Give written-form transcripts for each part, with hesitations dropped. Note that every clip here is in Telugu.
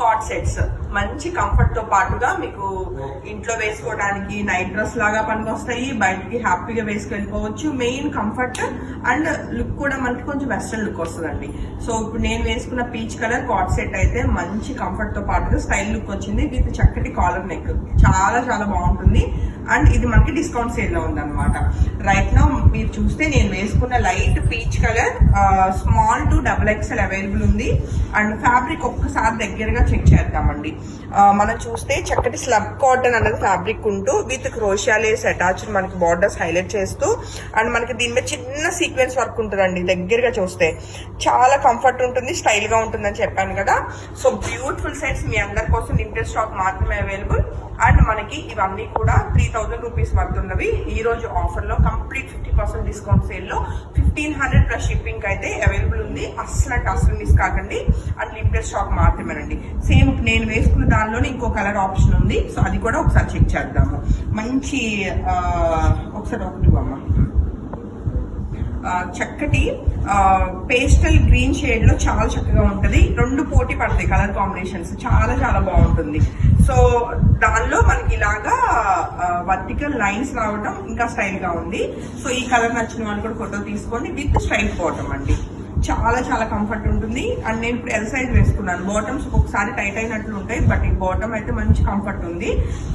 కార్డ్ సెట్స్ మంచి కంఫర్ట్ తో పాటుగా మీకు ఇంట్లో వేసుకోవడానికి నైట్ డ్రెస్ లాగా పనికొస్తాయి, బయటికి హ్యాపీగా వేసుకెళ్ళిపోవచ్చు. మెయిన్ కంఫర్ట్ అండ్ లుక్ కూడా మనకి కొంచెం వెస్ట్రన్ లుక్ వస్తుందండి. సో ఇప్పుడు నేను వేసుకున్న పీచ్ కలర్ కార్డ్ సెట్ అయితే మంచి కంఫర్ట్ తో పాటుగా స్టైల్ లుక్ వచ్చింది విత్ చక్కటి కాలర్ నెక్. చాలా చాలా బాగుంటుంది. అండ్ ఇది మనకి డిస్కౌంట్ సేల్ లో ఉందన్నమాట. రైట్ నౌ మీరు చూస్తే నేను వేసుకున్న light peach colour small to XXL available ఉంది. అండ్ ఫ్యాబ్రిక్ ఒక్కసారి దగ్గరగా చెక్ చేద్దామండి. మనం చూస్తే చక్కటి స్లబ్ కాటన్ అనేది ఫ్యాబ్రిక్ ఉంటూ విత్ క్రోషియా లేస్ అటాచ్డ్ మనకి బార్డర్స్ హైలైట్ చేస్తూ అండ్ మనకి దీని మీద చిన్న సీక్వెన్స్ వర్క్ ఉంటుందండి. దగ్గరగా చూస్తే చాలా కంఫర్ట్ ఉంటుంది, స్టైల్ గా ఉంటుందని చెప్పాను కదా. సో బ్యూటిఫుల్ సెట్స్ మీ అందరి కోసం లిమిటెడ్ స్టాక్ మాత్రమే అవైలబుల్. అండ్ మనకి ఇవన్నీ కూడా 3000 రూపీస్ పడుతున్నవి. ఈ రోజు ఆఫర్ లో కంప్లీట్ 50% డిస్కౌంట్ సేల్ లో 1500 ప్లస్ షిప్పింగ్ అయితే అవైలబుల్ ఉంది. అస్సలు మిస్ కాకండి. అండ్ లిమిటెడ్ స్టాక్ మాత్రమేనండి. సేమ్ నేను వేసుకున్న దానిలోనే ఇంకో కలర్ ఆప్షన్ ఉంది. సో అది కూడా ఒకసారి చెక్ చేద్దాము. మంచి ఒకసారి ఒకటి అమ్మ చక్కటి పేస్టల్ గ్రీన్ షేడ్ లో చాలా చక్కగా ఉంటది. రెండు పోటీ పడతాయి కలర్ కాంబినేషన్స్. చాలా చాలా బాగుంటుంది. సో దానిలో మనకి ఇలాగా వర్టికల్ లైన్స్ రావడం ఇంకా స్టైల్ గా ఉంది. సో ఈ కలర్ నచ్చిన వాళ్ళు కూడా ఫోటో తీసుకోండి విత్ స్ట్రైట్ బాటమ్ అండి. చాలా చాలా కంఫర్ట్ ఉంటుంది. అండ్ నేను ఇప్పుడు ఎల్ సైజ్ వేసుకున్నాను. బాటమ్స్ ఒకసారి టైట్ అయినట్లు ఉంటాయి, బట్ ఈ బాటమ్ అయితే మంచి కంఫర్ట్ ఉంది.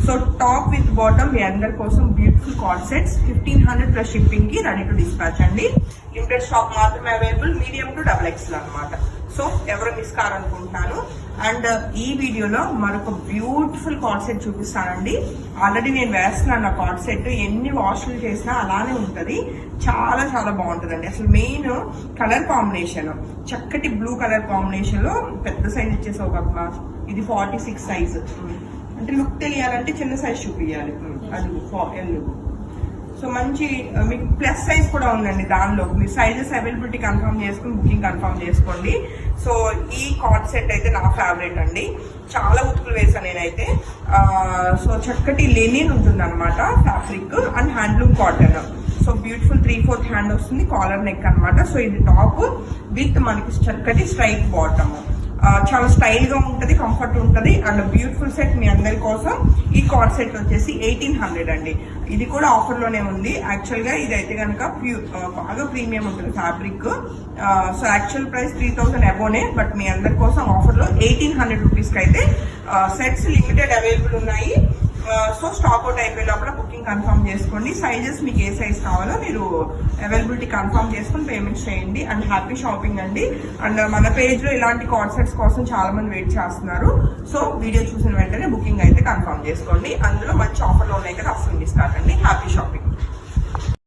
సో టాప్ విత్ బాటమ్ మీ అందరి కోసం beautiful card sets 1500 plus shipping కి రెడీ టు డిస్పాచ్ అండి. లిమిటెడ్ స్టాక్ మాత్రమే అవైలబుల్, మీడియం టు XXL అనమాట. సో ఎవరు మిస్ కారనుకుంటున్నాను. అండ్ ఈ వీడియోలో మరొక బ్యూటిఫుల్ కార్డ్ సెట్ చూపిస్తానండి. ఆల్రెడీ నేను వేస్తున్నాను ఆ కార్డ్ సెట్. ఎన్ని వాష్లు చేసినా అలానే ఉంటది. చాలా చాలా బాగుంటుందండి. అసలు మెయిన్ కలర్ కాంబినేషన్ చక్కటి బ్లూ కలర్ కాంబినేషన్ లో పెద్ద సైజ్ ఇచ్చేసి ఒక ఇది 46 సైజ్. అంటే లుక్ తెలియాలంటే చిన్న సైజ్ చూపించాలి. అది ఎల్లు. సో మంచి మీకు ప్లస్ సైజ్ కూడా ఉందండి. దానిలో మీరు సైజెస్ అవైలబిలిటీ కన్ఫర్మ్ చేసుకుని బుకింగ్ కన్ఫర్మ్ చేసుకోండి. సో ఈ కార్డ్ సెట్ అయితే నా ఫేవరెట్ అండి. చాలా ఉతుకులు వేసాను నేనైతే. సో చక్కటి లెనిన్ ఉంటుంది అనమాట fabric and handloom cotton. So beautiful 3/4 hand వస్తుంది, కాలర్ నెక్ అనమాట. సో ఇది టాప్ విత్ మనకి చక్కటి స్ట్రైట్ బాటమ్. చాలా స్టైల్ గా ఉంటది, కంఫర్ట్ ఉంటది. అండ్ బ్యూటిఫుల్ సెట్ మీ అందరి కోసం. ఈ కార్డ్ సెట్ వచ్చేసి 1800 అండి. ఇది కూడా ఆఫర్ లోనే ఉంది. యాక్చువల్ గా ఇది అయితే కనుక బాగా ప్రీమియం ఉంటుంది ఫ్యాబ్రిక్. సో యాక్చువల్ ప్రైస్ 3000 అబోనే, బట్ మీ అందరి కోసం ఆఫర్ లో 1800 రూపీస్ కి అయితే సెట్స్ లిమిటెడ్ అవైలబుల్ ఉన్నాయి. సో స్టాక్ అవుట్ అయిపోయే లోపల బుకింగ్ కన్ఫర్మ్ చేసుకోండి. సైజెస్ మీకు ఏ సైజ్ కావాలో మీరు అవైలబిలిటీ కన్ఫర్మ్ చేసుకుని పేమెంట్ చేయండి. అండ్ హ్యాపీ షాపింగ్ అండి. అండ్ మన పేజ్ లో ఇలాంటి కార్డ్ సెట్స్ కోసం చాలా మంది వెయిట్ చేస్తున్నారు. సో వీడియో చూసిన వెంటనే బుకింగ్ అయితే కన్ఫర్మ్ చేసుకోండి. అందులో మంచి ఆఫర్లో ఉన్నాయి కదా, అసలు మిస్ కాకండి.